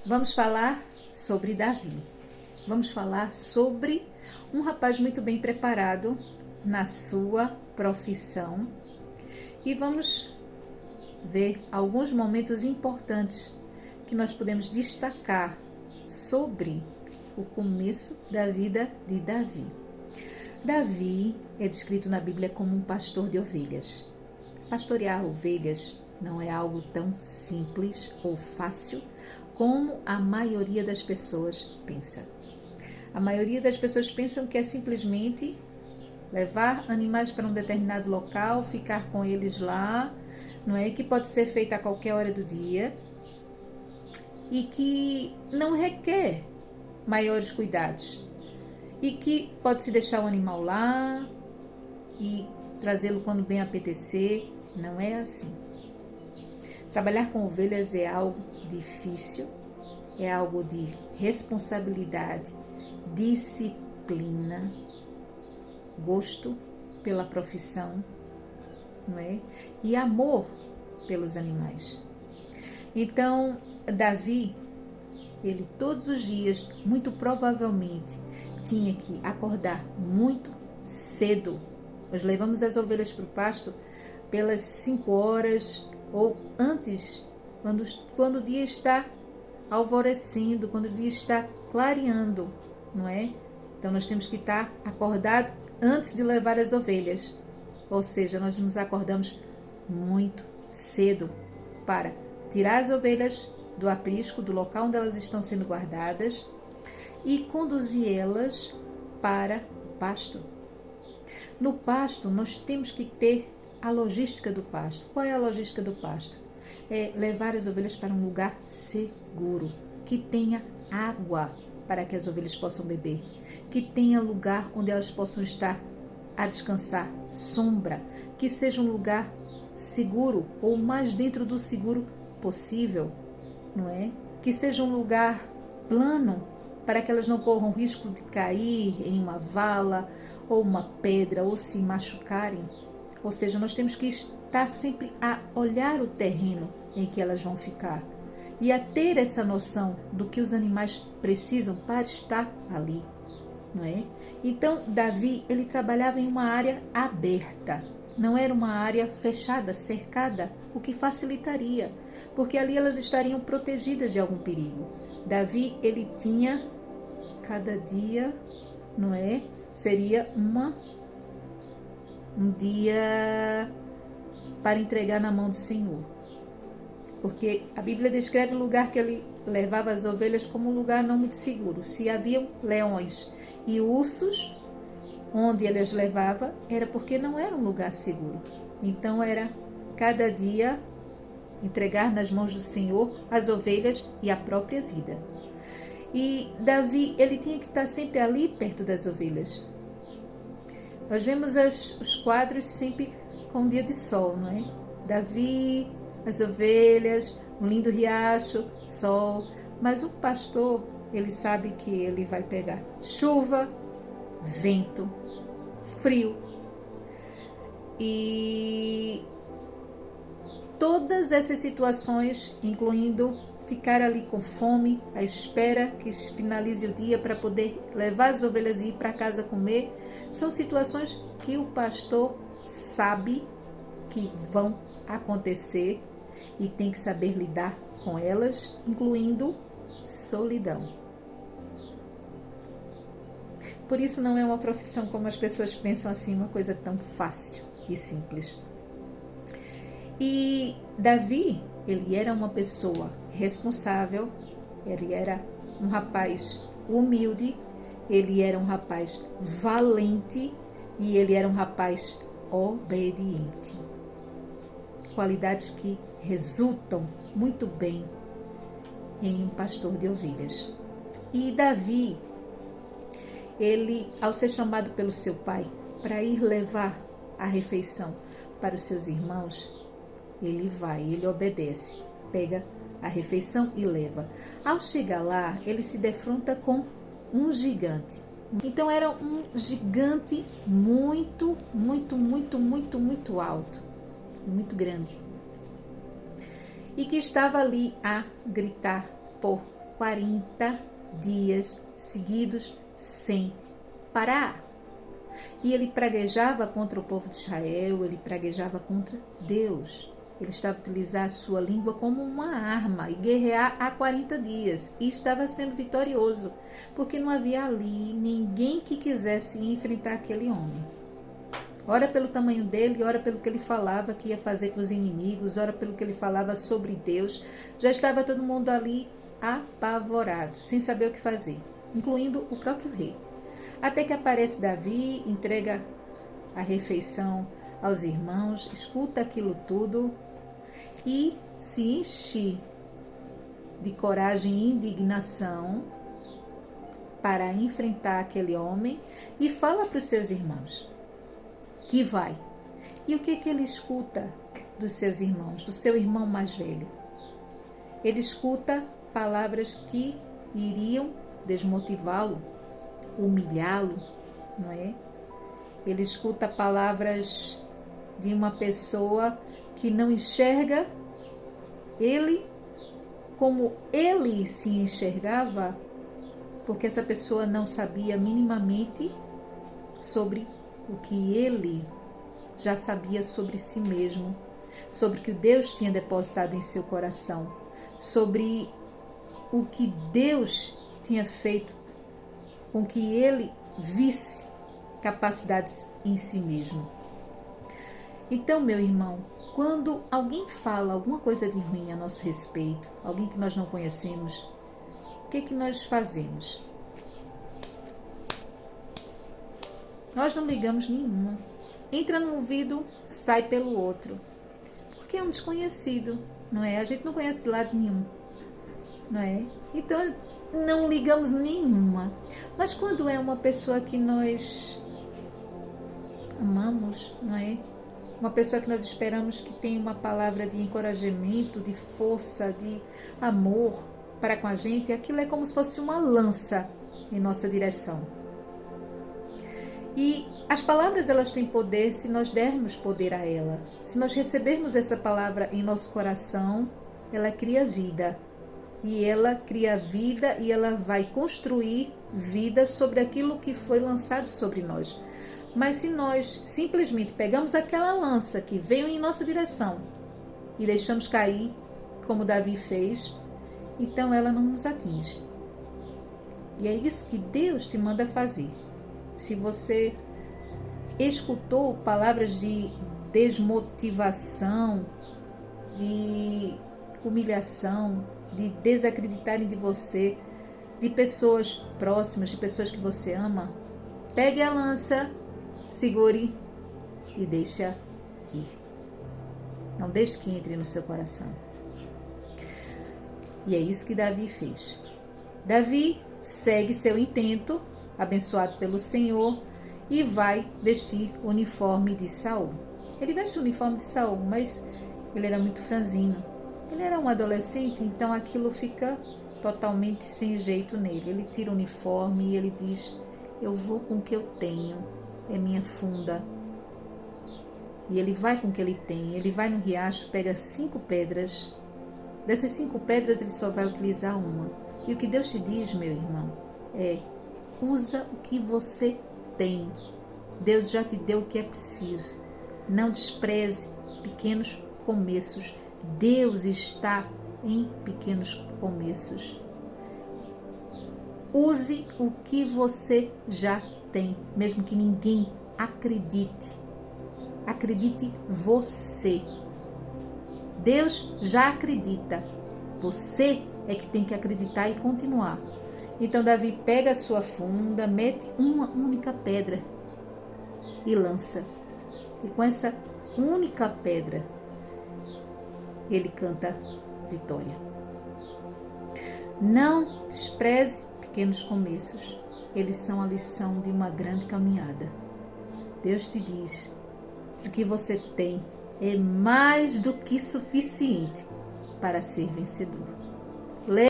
Vamos falar sobre Davi. Vamos falar sobre um rapaz muito bem preparado na sua profissão. E vamos ver alguns momentos importantes que nós podemos destacar sobre o começo da vida de Davi. Davi é descrito na Bíblia como um pastor de ovelhas. Pastorear ovelhas não é algo tão simples ou fácil como a maioria das pessoas pensa. A maioria das pessoas pensam que é simplesmente levar animais para um determinado local, ficar com eles lá, não é? Que pode ser feito a qualquer hora do dia e que não requer maiores cuidados e que pode-se deixar o animal lá e trazê-lo quando bem apetecer. Não é assim. Trabalhar com ovelhas é algo difícil, é algo de responsabilidade, disciplina, gosto pela profissão, não é? E amor pelos animais. Então, Davi, ele todos os dias, muito provavelmente, tinha que acordar muito cedo. Nós levamos as ovelhas para o pasto pelas 5 horas ou antes, quando o dia está alvorecendo, quando o dia está clareando, não é? Então nós temos que estar acordados antes de levar as ovelhas. Ou seja, nós nos acordamos muito cedo para tirar as ovelhas do aprisco, do local onde elas estão sendo guardadas e conduzir elas para o pasto. No pasto, nós temos que ter a logística do pasto. Qual é a logística do pasto? É levar as ovelhas para um lugar seguro, que tenha água para que as ovelhas possam beber, que tenha lugar onde elas possam estar a descansar, sombra, que seja um lugar seguro ou o mais dentro do seguro possível, não é? Que seja um lugar plano para que elas não corram risco de cair em uma vala ou uma pedra ou se machucarem. Ou seja, nós temos que estar sempre a olhar o terreno em que elas vão ficar e a ter essa noção do que os animais precisam para estar ali, não é? Então, Davi, ele trabalhava em uma área aberta, não era uma área fechada, cercada, o que facilitaria, porque ali elas estariam protegidas de algum perigo. Davi, ele tinha cada dia, não é? Seria um dia para entregar na mão do Senhor. Porque a Bíblia descreve o lugar que ele levava as ovelhas como um lugar não muito seguro. Se haviam leões e ursos onde ele as levava, era porque não era um lugar seguro. Então era cada dia entregar nas mãos do Senhor as ovelhas e a própria vida. E Davi, ele tinha que estar sempre ali perto das ovelhas. Nós vemos os quadros sempre com um dia de sol, não é? Davi, as ovelhas, um lindo riacho, sol. Mas o pastor, ele sabe que ele vai pegar chuva, vento, frio. E todas essas situações, incluindo ficar ali com fome, à espera que finalize o dia para poder levar as ovelhas e ir para casa comer, são situações que o pastor sabe que vão acontecer e tem que saber lidar com elas, incluindo solidão. Por isso não é uma profissão como as pessoas pensam assim, uma coisa tão fácil e simples. E Davi, ele era uma pessoa responsável, ele era um rapaz humilde, ele era um rapaz valente e ele era um rapaz obediente. Qualidades que resultam muito bem em um pastor de ovelhas. E Davi, ele, ao ser chamado pelo seu pai para ir levar a refeição para os seus irmãos, ele vai, ele obedece, pega a refeição e leva. Ao chegar lá, ele se defronta com um gigante. Então era um gigante muito alto, muito grande. E que estava ali a gritar por 40 dias seguidos sem parar. E ele praguejava contra o povo de Israel, ele praguejava contra Deus. Ele estava a utilizar a sua língua como uma arma e guerrear há 40 dias. E estava sendo vitorioso, porque não havia ali ninguém que quisesse enfrentar aquele homem. Ora pelo tamanho dele, ora pelo que ele falava que ia fazer com os inimigos, ora pelo que ele falava sobre Deus. Já estava todo mundo ali apavorado, sem saber o que fazer, incluindo o próprio rei. Até que aparece Davi, entrega a refeição aos irmãos, escuta aquilo tudo e se enche de coragem e indignação para enfrentar aquele homem e fala para os seus irmãos que vai. E o que ele escuta dos seus irmãos, do seu irmão mais velho? Ele escuta palavras que iriam desmotivá-lo, humilhá-lo, não é? Ele escuta palavras de uma pessoa que não enxerga ele como ele se enxergava, porque essa pessoa não sabia minimamente sobre o que ele já sabia sobre si mesmo, sobre o que Deus tinha depositado em seu coração, sobre o que Deus tinha feito com que ele visse capacidades em si mesmo. Então, meu irmão, quando alguém fala alguma coisa de ruim a nosso respeito, alguém que nós não conhecemos, o que nós fazemos? Nós não ligamos nenhuma. Entra num ouvido, sai pelo outro. Porque é um desconhecido, não é? A gente não conhece de lado nenhum, não é? Então, não ligamos nenhuma. Mas quando é uma pessoa que nós amamos, não é? Uma pessoa que nós esperamos que tenha uma palavra de encorajamento, de força, de amor para com a gente, aquilo é como se fosse uma lança em nossa direção. E as palavras, elas têm poder se nós dermos poder a ela. Se nós recebermos essa palavra em nosso coração, ela cria vida. E ela cria vida e ela vai construir vida sobre aquilo que foi lançado sobre nós. Mas se nós simplesmente pegamos aquela lança que veio em nossa direção e deixamos cair, como Davi fez, então ela não nos atinge. E é isso que Deus te manda fazer. Se você escutou palavras de desmotivação, de humilhação, de desacreditarem de você, de pessoas próximas, de pessoas que você ama, pegue a lança, segure e deixa ir. Não deixe que entre no seu coração. E é isso que Davi fez. Davi segue seu intento, abençoado pelo Senhor, e vai vestir o uniforme de Saul. Ele veste o uniforme de Saul, mas ele era muito franzino. Ele era um adolescente, então aquilo fica totalmente sem jeito nele. Ele tira o uniforme e ele diz: eu vou com o que eu tenho, é minha funda. E ele vai com o que ele tem. Ele vai no riacho, pega 5 pedras. Dessas 5 pedras ele só vai utilizar uma. E o que Deus te diz, meu irmão, é: usa o que você tem. Deus já te deu o que é preciso. Não despreze pequenos começos. Deus está em pequenos começos. Use o que você já tem, mesmo que ninguém acredite. Acredite você. Deus já acredita. Você é que tem que acreditar e continuar. Então Davi pega a sua funda, mete uma única pedra e lança. E com essa única pedra, ele canta vitória. Não despreze pequenos começos. Eles são a lição de uma grande caminhada. Deus te diz: o que você tem é mais do que suficiente para ser vencedor.